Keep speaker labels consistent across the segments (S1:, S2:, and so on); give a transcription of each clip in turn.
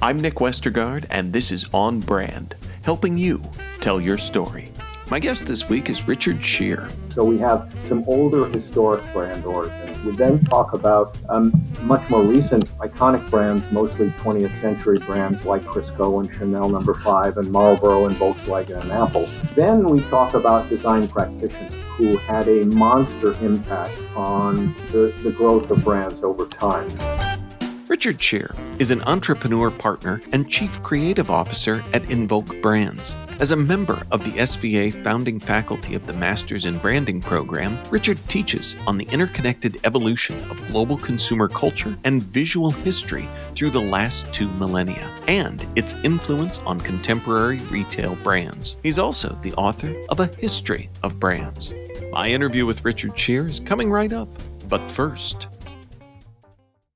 S1: I'm Nick Westergaard, and this is On Brand, helping you tell your story. My guest this week is Richard Shear.
S2: So we have some older historic brand origins. We then talk about much more recent iconic brands, mostly 20th century brands like Crisco and Chanel No. 5 and Marlboro and Volkswagen and Apple. Then we talk about design practitioners who had a monster impact on the growth of brands over time.
S1: Richard Shear is an entrepreneur partner and chief creative officer at Invōk Brands. As a member of the SVA founding faculty of the Masters in Branding program, Richard teaches on the interconnected evolution of global consumer culture and visual history through the last 2 millennia, and its influence on contemporary retail brands. He's also the author of A History of Brands. My interview with Richard Shear is coming right up, but first...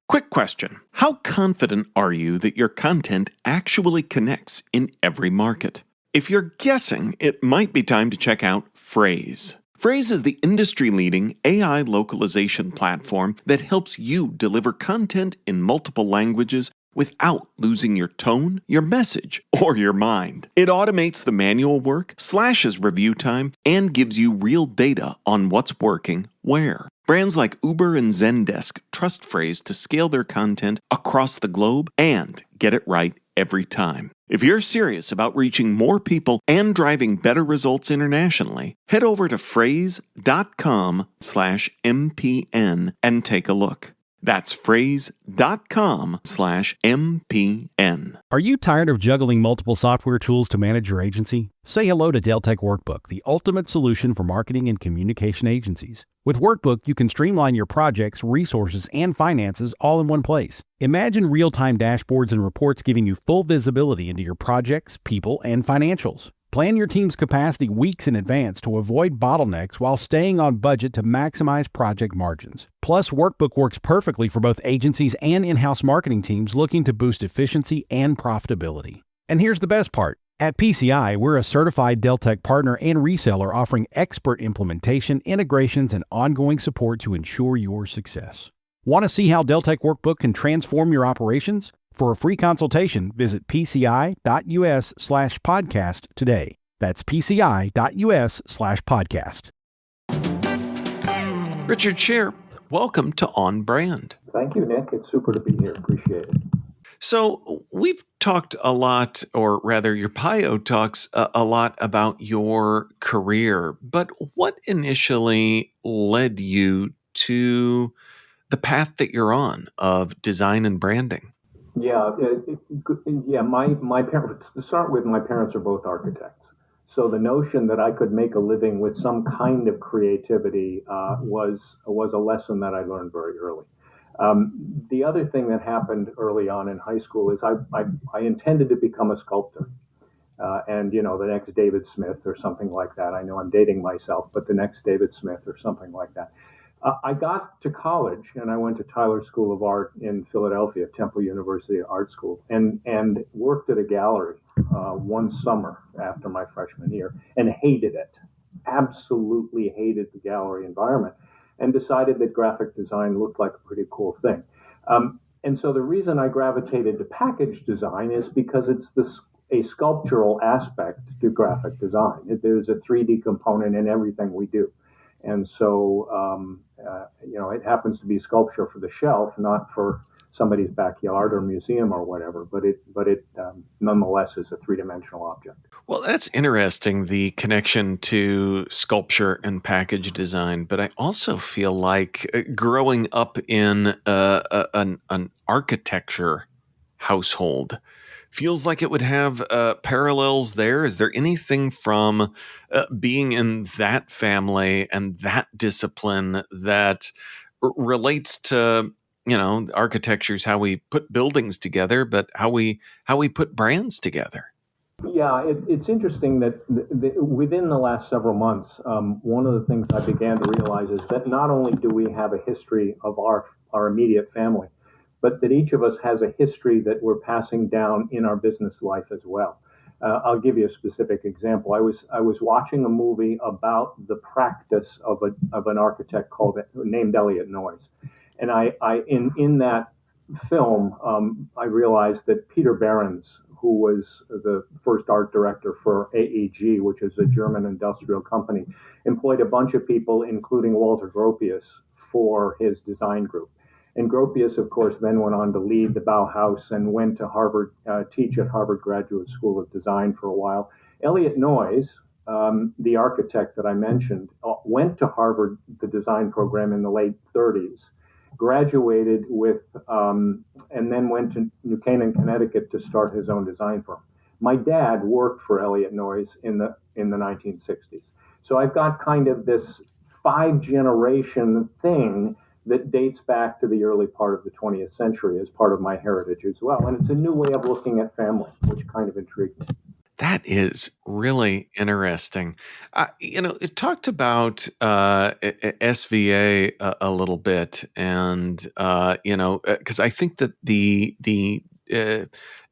S1: Quick question. How confident are you that your content actually connects in every market? If you're guessing, it might be time to check out Phrase. Phrase is the industry-leading AI localization platform that helps you deliver content in multiple languages without losing your tone, your message, or your mind. It automates the manual work, slashes review time, and gives you real data on what's working where. Brands like Uber and Zendesk trust Phrase to scale their content across the globe and get it right every time. If you're serious about reaching more people and driving better results internationally, head over to phrase.com/MPN and take a look. That's phrase.com/MPN.
S3: Are you tired of juggling multiple software tools to manage your agency? Say hello to Deltek Workbook, the ultimate solution for marketing and communication agencies. With Workbook, you can streamline your projects, resources, and finances all in one place. Imagine real-time dashboards and reports giving you full visibility into your projects, people, and financials. Plan your team's capacity weeks in advance to avoid bottlenecks while staying on budget to maximize project margins. Plus, Workbook works perfectly for both agencies and in-house marketing teams looking to boost efficiency and profitability. And here's the best part. At PCI, we're a certified Deltek partner and reseller offering expert implementation, integrations, and ongoing support to ensure your success. Want to see how Deltek Workbook can transform your operations? For a free consultation, visit pci.us/podcast today. That's pci.us/podcast.
S1: Richard Shear, welcome to On Brand.
S2: Thank you, Nick. It's super to be here. Appreciate it.
S1: So we've talked a lot, or rather your bio talks a lot about your career, but what initially led you to the path that you're on of design and branding?
S2: My parents, to start with, my parents are both architects. So the notion that I could make a living with some kind of creativity was a lesson that I learned very early. The other thing that happened early on in high school is I intended to become a sculptor. The next David Smith or something like that. I know I'm dating myself, but the next David Smith or something like that. I got to college and I went to Tyler School of Art in Philadelphia, Temple University Art School, and worked at a gallery one summer after my freshman year and hated it. Absolutely hated the gallery environment and decided that graphic design looked like a pretty cool thing. And so the reason I gravitated to package design is because it's a sculptural aspect to graphic design. There's a 3D component in everything we do. And so, it happens to be sculpture for the shelf, not for somebody's backyard or museum or whatever, but it nonetheless is a three-dimensional object.
S1: Well, that's interesting, the connection to sculpture and package design. But I also feel like growing up in an architecture household feels like it would have parallels there. Is there anything from being in that family and that discipline that relates to, architecture is how we put buildings together, but how we put brands together?
S2: Yeah, it's interesting that within the last several months, one of the things I began to realize is that not only do we have a history of our immediate family, but that each of us has a history that we're passing down in our business life as well. I'll give you a specific example. I was watching a movie about the practice of an architect named Elliot Noyes, and in that film, I realized that Peter Behrens, who was the first art director for AEG, which is a German industrial company, employed a bunch of people, including Walter Gropius, for his design group. And Gropius, of course, then went on to lead the Bauhaus and went to Harvard, teach at Harvard Graduate School of Design for a while. Elliot Noyes, the architect that I mentioned, went to Harvard, the design program in the late 30s, graduated with, and then went to New Canaan, Connecticut to start his own design firm. My dad worked for Elliot Noyes in the 1960s. So I've got kind of this 5-generation thing that dates back to the early part of the 20th century as part of my heritage as well. And it's a new way of looking at family, which kind of intrigued me.
S1: That is really interesting. It talked about SVA a little bit, and because I think that the uh,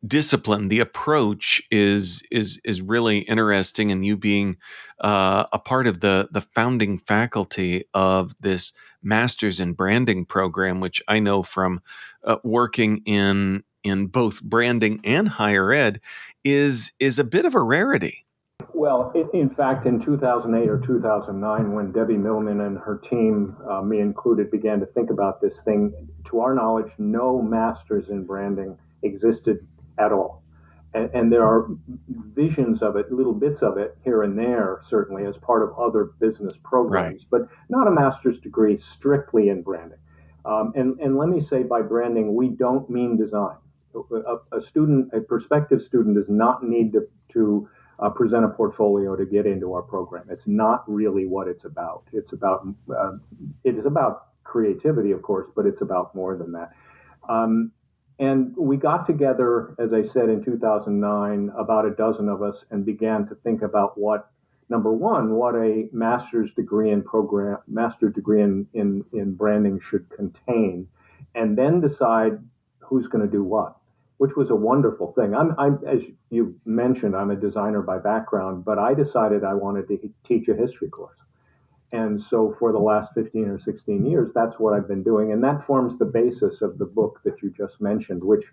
S1: discipline, the approach is really interesting, and you being a part of the founding faculty of this master's in branding program, which I know from working in both branding and higher ed is a bit of a rarity.
S2: Well, in fact, in 2008 or 2009, when Debbie Millman and her team, me included, began to think about this thing, to our knowledge, no masters in branding existed at all. And there are visions of it, little bits of it here and there, certainly as part of other business programs, but not a master's degree strictly in branding. And let me say, by branding, we don't mean design. A prospective student does not need to present a portfolio to get into our program. It's not really what it's about. It is about creativity, of course, but it's about more than that. And we got together, as I said, in 2009, about a dozen of us, and began to think about number one, what a master's degree in branding should contain, and then decide who's going to do what, which was a wonderful thing. As you mentioned, I'm a designer by background, but I decided I wanted to teach a history course. And so for the last 15 or 16 years, that's what I've been doing. And that forms the basis of the book that you just mentioned, which,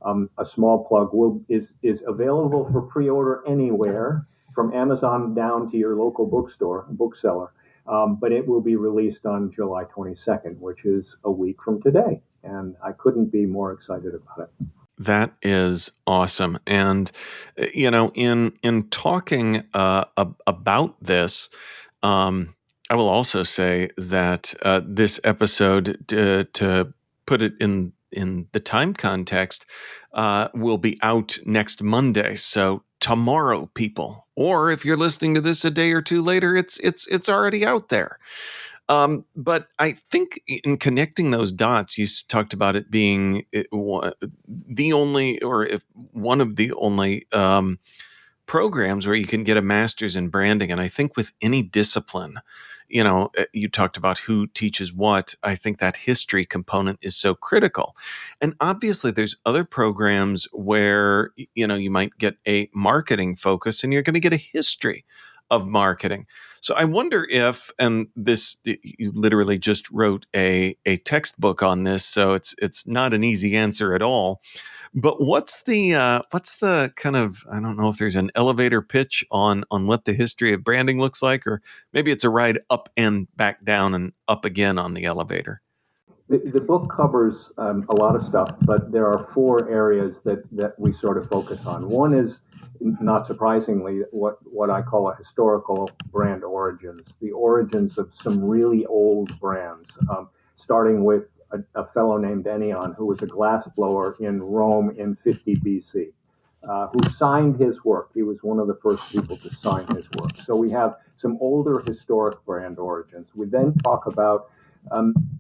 S2: a small plug, is available for pre-order anywhere, from Amazon down to your local bookseller. But it will be released on July 22nd, which is a week from today. And I couldn't be more excited about it.
S1: That is awesome. And in talking about this, I will also say that this episode, to put it in the time context, will be out next Monday. So tomorrow, people, or if you're listening to this a day or two later, it's already out there. But I think in connecting those dots, you talked about it being the only, or if one of the only programs where you can get a master's in branding. And I think with any discipline, you talked about who teaches what. I think that history component is so critical. And obviously there's other programs where, you might get a marketing focus and you're going to get a history of marketing. So I wonder if, and this, you literally just wrote a textbook on this, so it's not an easy answer at all. But what's the kind of, I don't know if there's an elevator pitch on what the history of branding looks like, or maybe it's a ride up and back down and up again on the elevator.
S2: The book covers a lot of stuff, but there are 4 areas that we sort of focus on. One is, not surprisingly, what I call a historical brand origins, the origins of some really old brands, starting with a fellow named Ennion, who was a glassblower in Rome in 50 BC, who signed his work. He was one of the first people to sign his work. So we have some older historic brand origins. We then talk about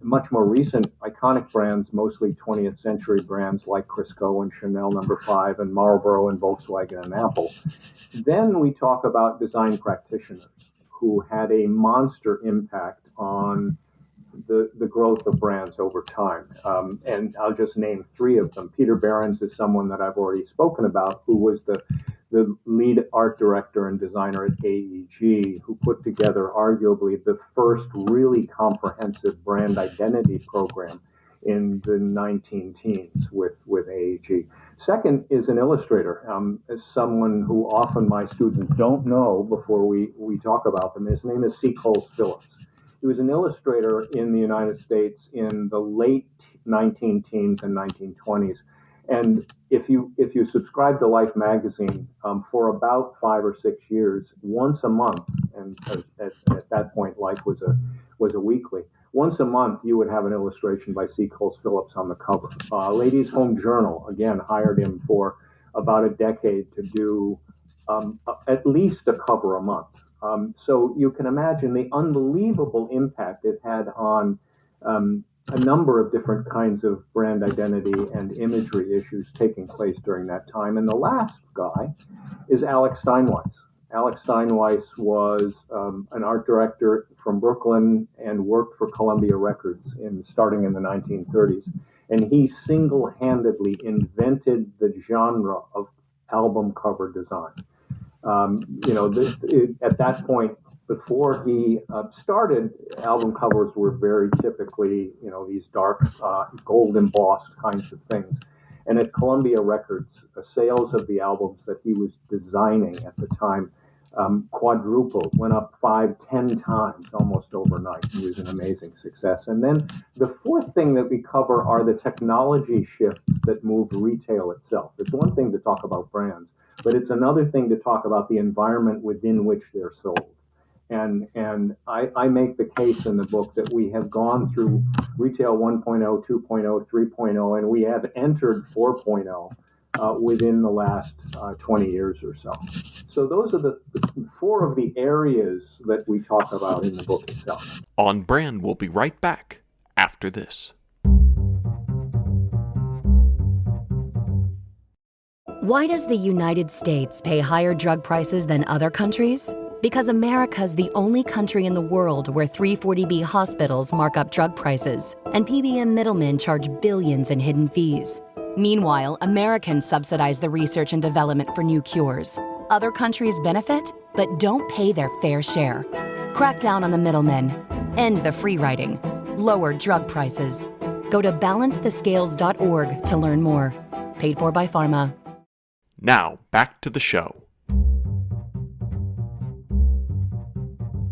S2: much more recent iconic brands, mostly 20th century brands like Crisco and Chanel No. 5 and Marlboro and Volkswagen and Apple. Then we talk about design practitioners who had a monster impact on the growth of brands over time. And I'll just name 3 of them. Peter Behrens is someone that I've already spoken about, who was the lead art director and designer at AEG, who put together arguably the first really comprehensive brand identity program in the 19 teens with AEG. Second is an illustrator, as someone who often my students don't know before we talk about them. His name is C. Coles Phillips. He was an illustrator in the United States in the late 19 teens and 1920s. And if you subscribe to Life magazine for about 5 or 6 years, once a month, and at that point Life was a weekly. Once a month, you would have an illustration by C. Coles Phillips on the cover. Ladies' Home Journal again hired him for about a decade to do at least a cover a month. So you can imagine the unbelievable impact it had on a number of different kinds of brand identity and imagery issues taking place during that time. And the last guy is Alex Steinweiss. Alex Steinweiss was an art director from Brooklyn and worked for Columbia Records starting in the 1930s. And he single-handedly invented the genre of album cover design. At that point, before he started, album covers were very typically, these dark, gold embossed kinds of things. And at Columbia Records, sales of the albums that he was designing at the time quadrupled, went up 5-10 times almost overnight. It was an amazing success. And then the fourth thing that we cover are the technology shifts that move retail itself. It's one thing to talk about brands, but it's another thing to talk about the environment within which they're sold. And I make the case in the book that we have gone through retail 1.0, 2.0, 3.0, and we have entered 4.0 within the last 20 years or so. So those are the four of the areas that we talk about in the book itself.
S1: On Brand, we'll be right back after this.
S4: Why does the United States pay higher drug prices than other countries? Because America's the only country in the world where 340B hospitals mark up drug prices and PBM middlemen charge billions in hidden fees. Meanwhile, Americans subsidize the research and development for new cures. Other countries benefit, but don't pay their fair share. Crack down on the middlemen. End the free riding. Lower drug prices. Go to balancethescales.org to learn more. Paid for by Pharma.
S1: Now, back to the show.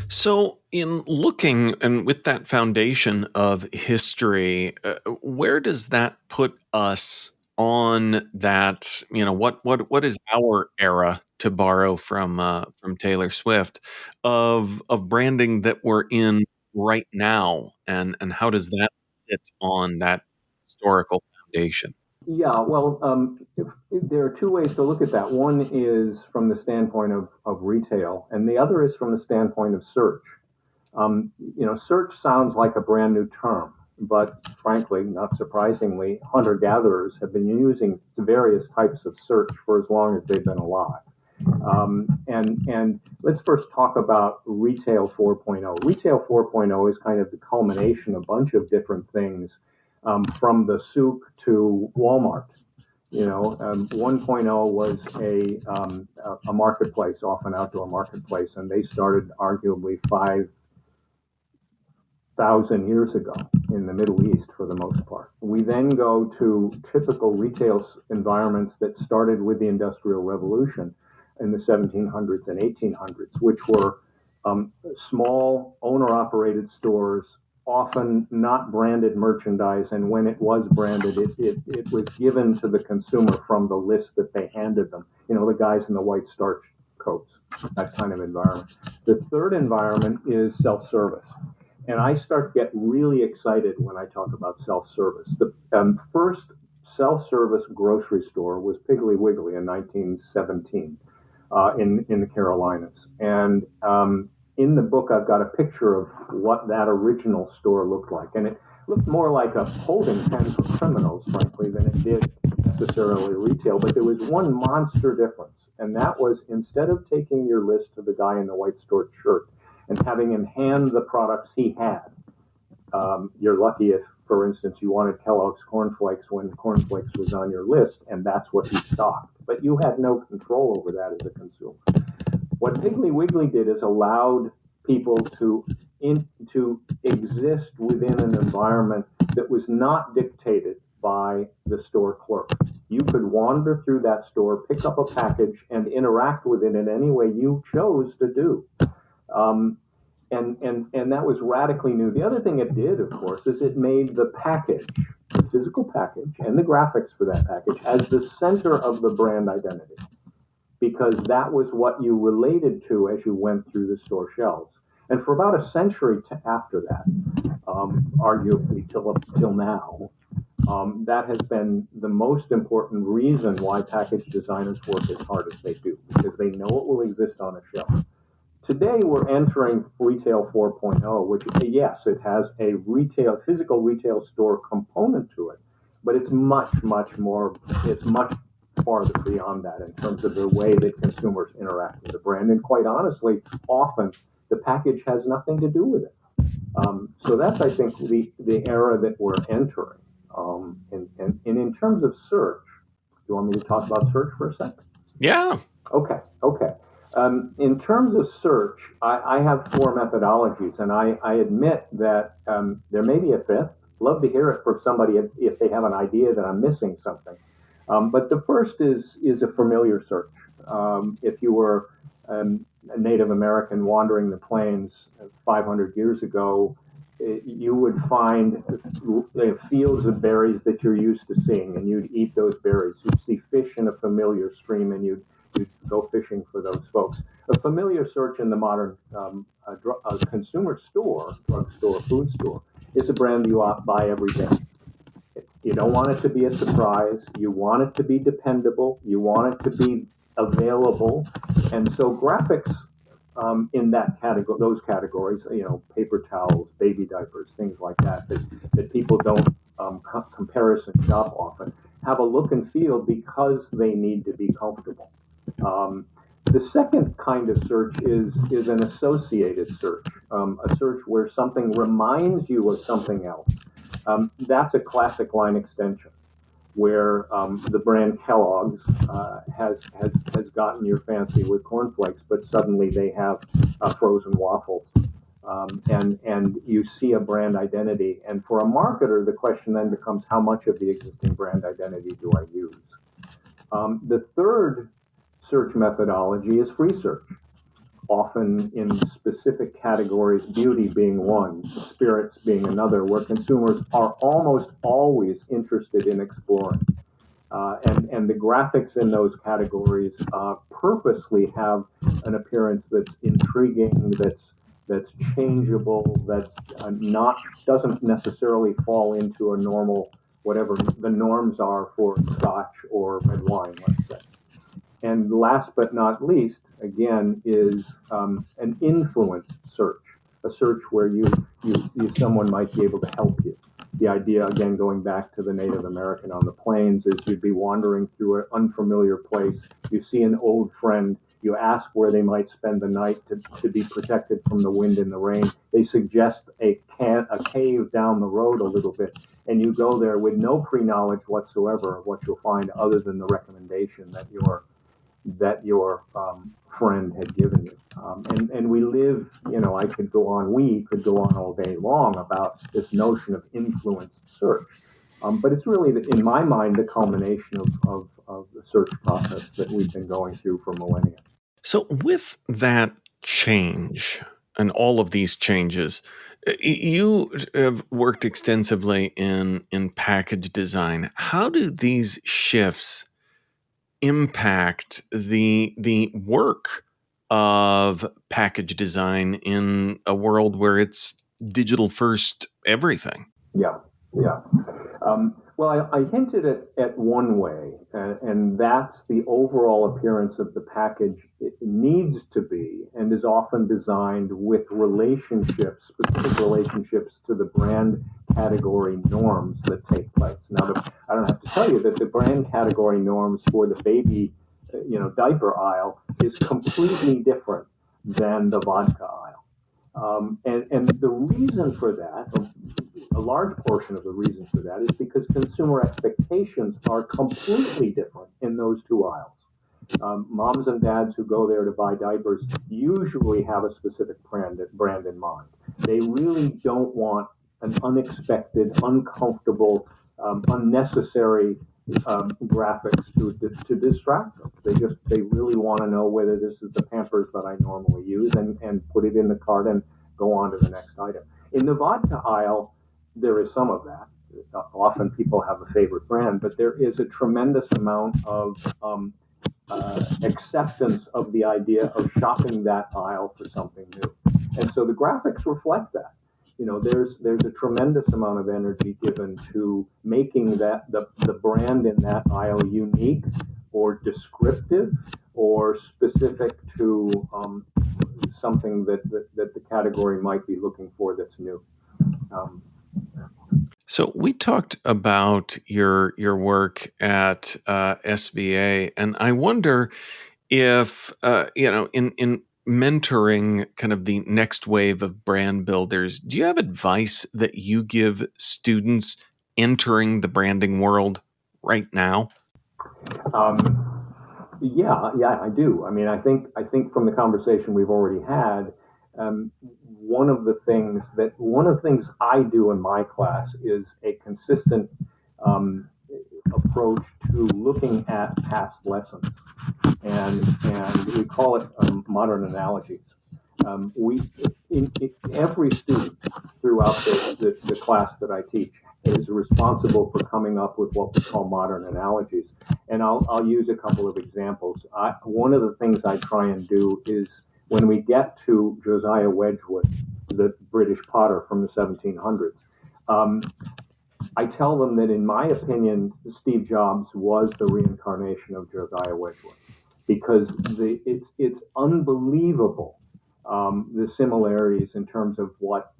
S1: So, in looking and with that foundation of history, where does that put us on that? What is our era, to borrow from Taylor Swift, of branding that we're in right now, and how does that sit on that historical foundation?
S2: Yeah, well, there are two ways to look at that. One is from the standpoint of retail, and the other is from the standpoint of search. Search sounds like a brand new term, but frankly, not surprisingly, hunter-gatherers have been using various types of search for as long as they've been alive. And let's first talk about Retail 4.0. Retail 4.0 is kind of the culmination of a bunch of different things. From the souk to Walmart. 1.0 was a marketplace, off an outdoor marketplace, and they started arguably 5,000 years ago in the Middle East for the most part. We then go to typical retail environments that started with the Industrial Revolution in the 1700s and 1800s, which were small owner-operated stores, often not branded merchandise, and when it was branded, it was given to the consumer from the list that they handed them. The guys in the white starch coats, that kind of environment. The third environment is self-service. And I start to get really excited when I talk about self-service. The first self-service grocery store was Piggly Wiggly in 1917 in the Carolinas. And in the book, I've got a picture of what that original store looked like. And it looked more like a holding pen for criminals, frankly, than it did necessarily retail. But there was one monster difference. And that was, instead of taking your list to the guy in the white starch shirt and having him hand the products he had, you're lucky if, for instance, you wanted Kellogg's cornflakes when cornflakes was on your list, and that's what he stocked. But you had no control over that as a consumer. What Piggly Wiggly did is allowed people to exist within an environment that was not dictated by the store clerk. You could wander through that store, pick up a package, and interact with it in any way you chose to do. And that was radically new. The other thing it did, of course, is it made the package, the physical package, and the graphics for that package as the center of the brand identity, because that was what you related to as you went through the store shelves. And for about a century after that, arguably till now, that has been the most important reason why package designers work as hard as they do, because they know it will exist on a shelf. Today, we're entering Retail 4.0, which, yes, it has a physical retail store component to it, but it's much farther beyond that in terms of the way that consumers interact with the brand. And quite honestly, often the package has nothing to do with it. So that's, I think, the era that we're entering. And in terms of search, you want me to talk about search for a second?
S1: Yeah.
S2: Okay. In terms of search, I have 4 methodologies, and I admit that there may be a fifth. Love to hear it from somebody if they have an idea that I'm missing something. But the first is a familiar search. If you were a Native American wandering the plains 500 years ago, you would find fields of berries that you're used to seeing, and you'd eat those berries. You'd see fish in a familiar stream, and you'd go fishing for those folks. A familiar search in the modern consumer store, drugstore, food store, is a brand you buy every day. You don't want it to be a surprise. You want it to be dependable. You want it to be available. And so graphics in those categories, paper towels, baby diapers, things like that people don't comparison shop often, have a look and feel because they need to be comfortable. The second kind of search is an associated search, a search where something reminds you of something else. That's a classic line extension, where the brand Kellogg's has gotten your fancy with cornflakes, but suddenly they have frozen waffles, and you see a brand identity. And for a marketer, the question then becomes, how much of the existing brand identity do I use? The third search methodology is free search, often in specific categories, beauty being one, spirits being another, where consumers are almost always interested in exploring. And the graphics in those categories purposely have an appearance that's intriguing, that's changeable, that's doesn't necessarily fall into a normal, whatever the norms are for Scotch or red wine, let's say. And last but not least, again, is an influenced search, a search where someone might be able to help you. The idea, again, going back to the Native American on the plains, is you'd be wandering through an unfamiliar place. You see an old friend. You ask where they might spend the night to be protected from the wind and the rain. They suggest a cave down the road a little bit, and you go there with no pre-knowledge whatsoever of what you'll find, other than the recommendation that your friend had given you. And we live, we could go on all day long about this notion of influenced search. But it's really, in my mind, the culmination of the search process that we've been going through for millennia.
S1: So with that change and all of these changes, you have worked extensively in package design. How do these shifts impact the work of package design in a world where it's digital first everything?
S2: Yeah. Well, I hinted at one way, and that's the overall appearance of the package. It needs to be, and is often designed with specific relationships to the brand category norms that take place. Now, I don't have to tell you that the brand category norms for the baby, diaper aisle is completely different than the vodka aisle. And the reason for that, a large portion of the reason for that, is because consumer expectations are completely different in those two aisles. Moms and dads who go there to buy diapers usually have a specific brand in mind. They really don't want an unexpected, uncomfortable, unnecessary graphics to distract them. They really want to know whether this is the Pampers that I normally use, and put it in the cart and go on to the next item. In the vodka aisle, there is some of that. Often people have a favorite brand, but there is a tremendous amount of acceptance of the idea of shopping that aisle for something new. And so the graphics reflect that. There's a tremendous amount of energy given to making that the brand in that aisle unique or descriptive or specific to something that the category might be looking for that's new.
S1: So we talked about your work at SVA, and I wonder if in mentoring kind of the next wave of brand builders, do you have advice that you give students entering the branding world right now?
S2: Yeah, I do. I mean, I think from the conversation we've already had, one of the things I do in my class is a consistent approach to looking at past lessons, and we call it modern analogies. Every student throughout the class that I teach is responsible for coming up with what we call modern analogies. And I'll use a couple of examples. One of the things I try and do is, when we get to Josiah Wedgwood, the British potter from the 1700s, I tell them that, in my opinion, Steve Jobs was the reincarnation of Josiah Wedgwood, because it's unbelievable, the similarities in terms of what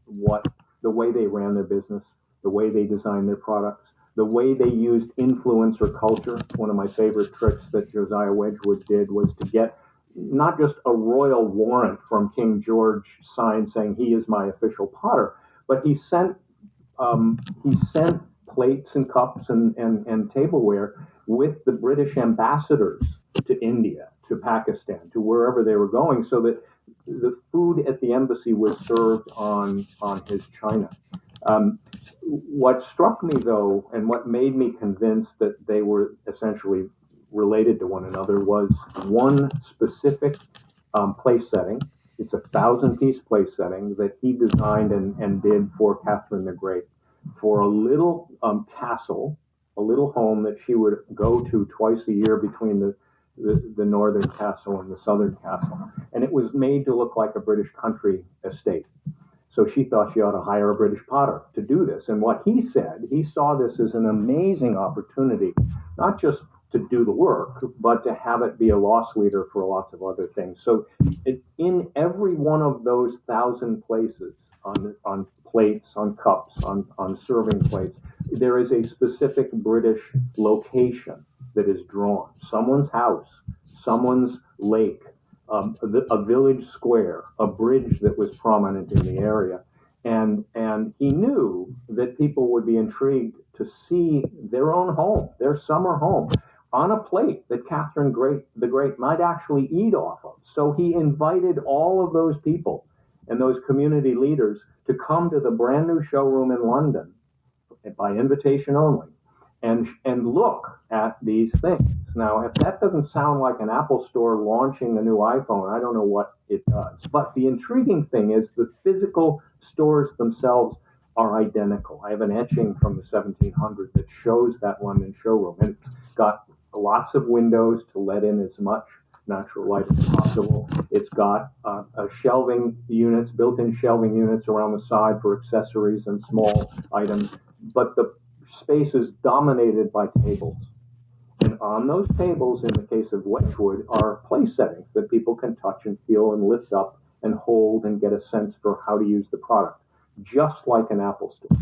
S2: the way they ran their business, the way they designed their products, the way they used influencer culture. One of my favorite tricks that Josiah Wedgwood did was to get not just a royal warrant from King George signed saying he is my official potter, but he sent plates and cups and tableware with the British ambassadors to India, to Pakistan, to wherever they were going, so that the food at the embassy was served on his china. What struck me, though, and what made me convinced that they were essentially related to one another, was one specific place setting. It's a 1,000-piece place setting that he designed and did for Catherine the Great, for a little castle, a little home that she would go to twice a year between the northern castle and the southern castle. And it was made to look like a British country estate. So she thought she ought to hire a British potter to do this. And what he said, he saw this as an amazing opportunity, not just to do the work, but to have it be a loss leader for lots of other things. So in every one of those 1,000 places, on plates, on cups, on serving plates, there is a specific British location that is drawn. Someone's house, someone's lake, a village square, a bridge that was prominent in the area. And he knew that people would be intrigued to see their own home, their summer home, on a plate that Catherine the Great might actually eat off of. So he invited all of those people and those community leaders to come to the brand new showroom in London by invitation only, and look at these things. Now, if that doesn't sound like an Apple store launching a new iPhone, I don't know what it does. But the intriguing thing is the physical stores themselves are identical. I have an etching from the 1700s that shows that London showroom, and it's got lots of windows to let in as much natural light as possible. It's got shelving units, built-in shelving units around the side for accessories and small items, but the space is dominated by tables. And on those tables, in the case of Wedgwood, are place settings that people can touch and feel and lift up and hold and get a sense for how to use the product, just like an Apple store.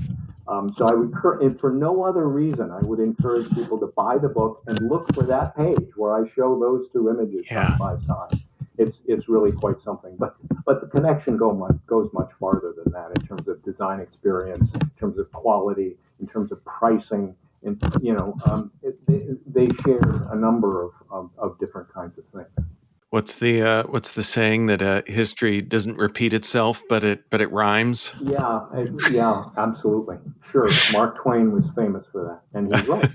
S2: So I would, and for no other reason, I would encourage people to buy the book and look for that page where I show those two images side by side. It's really quite something. But the connection goes much farther than that, in terms of design experience, in terms of quality, in terms of pricing. And they share a number of different kinds of things.
S1: What's the saying that history doesn't repeat itself, but it rhymes?
S2: Yeah, absolutely. Sure. Mark Twain was famous for that, and he's right.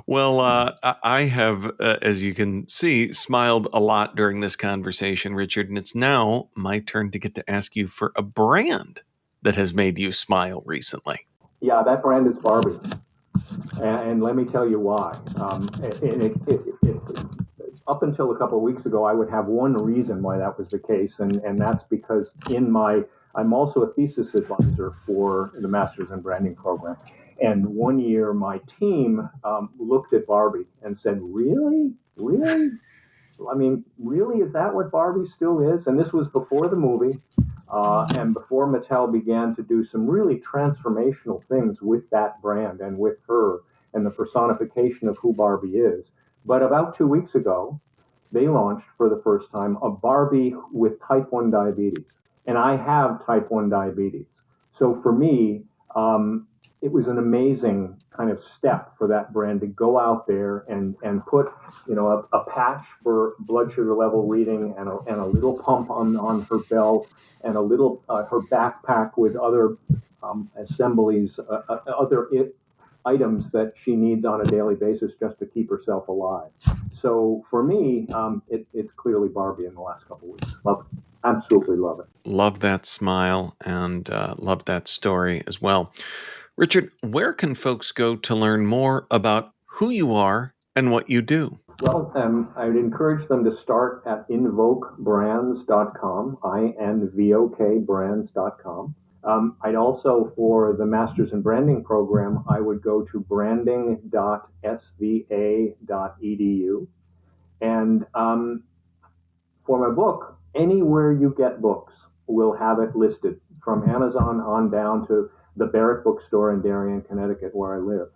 S1: Well, I have, as you can see, smiled a lot during this conversation, Richard, and it's now my turn to get to ask you for a brand that has made you smile recently.
S2: Yeah, that brand is Barbie, and let me tell you why. Up until a couple of weeks ago, I would have one reason why that was the case, and that's because I'm also a thesis advisor for the Masters in Branding program. And one year, my team looked at Barbie and said, "Really? Really? I mean, really, is that what Barbie still is?" And this was before the movie, and before Mattel began to do some really transformational things with that brand and with her and the personification of who Barbie is. But about 2 weeks ago, they launched for the first time a Barbie with type 1 diabetes. And I have type 1 diabetes. So for me, it was an amazing kind of step for that brand to go out there and put, a patch for blood sugar level reading and a little pump on her belt and a little her backpack with other assemblies, other items that she needs on a daily basis just to keep herself alive. So for me, it's clearly Barbie in the last couple of weeks. Love it. Absolutely love it.
S1: Love that smile and love that story as well. Richard, where can folks go to learn more about who you are and what you do?
S2: Well, I would encourage them to start at invokbrands.com, INVOK brands.com. I'd also, for the Masters in Branding program, I would go to branding.sva.edu. And for my book, anywhere you get books will have it listed, from Amazon on down to the Barrett Bookstore in Darien, Connecticut, where I live.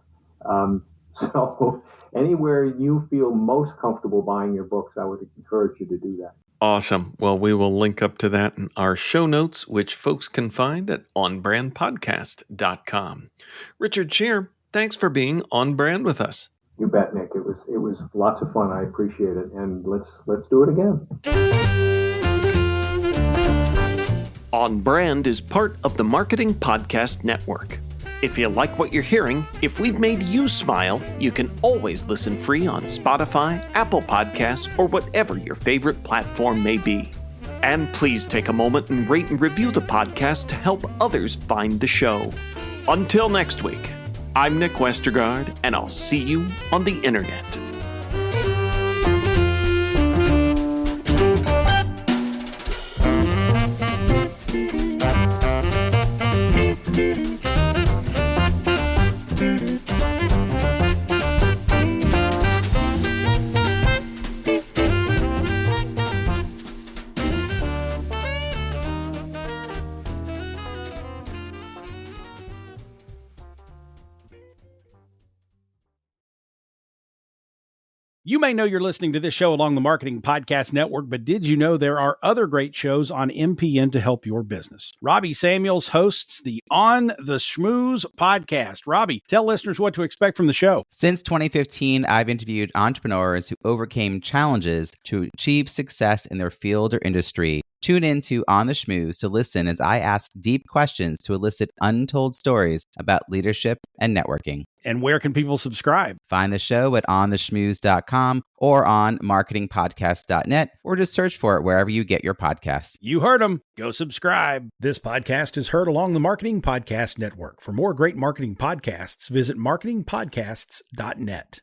S2: So anywhere you feel most comfortable buying your books, I would encourage you to do that.
S1: Awesome. Well, we will link up to that in our show notes, which folks can find at onbrandpodcast.com. Richard Shear, thanks for being on brand with us.
S2: You bet, Nick. It was lots of fun. I appreciate it. And let's do it again.
S1: On Brand is part of the Marketing Podcast Network. If you like what you're hearing, if we've made you smile, you can always listen free on Spotify, Apple Podcasts, or whatever your favorite platform may be. And please take a moment and rate and review the podcast to help others find the show. Until next week, I'm Nick Westergaard, and I'll see you on the internet.
S3: You may know you're listening to this show along the Marketing Podcast Network, but did you know there are other great shows on MPN to help your business? Robbie Samuels hosts the On the Schmooze podcast. Robbie, tell listeners what to expect from the show.
S5: Since 2015, I've interviewed entrepreneurs who overcame challenges to achieve success in their field or industry. Tune in to On the Schmooze to listen as I ask deep questions to elicit untold stories about leadership and networking.
S3: And where can people subscribe?
S5: Find the show at ontheschmooze.com or on marketingpodcast.net, or just search for it wherever you get your podcasts.
S3: You heard them. Go subscribe. This podcast is heard along the Marketing Podcast Network. For more great marketing podcasts, visit marketingpodcasts.net.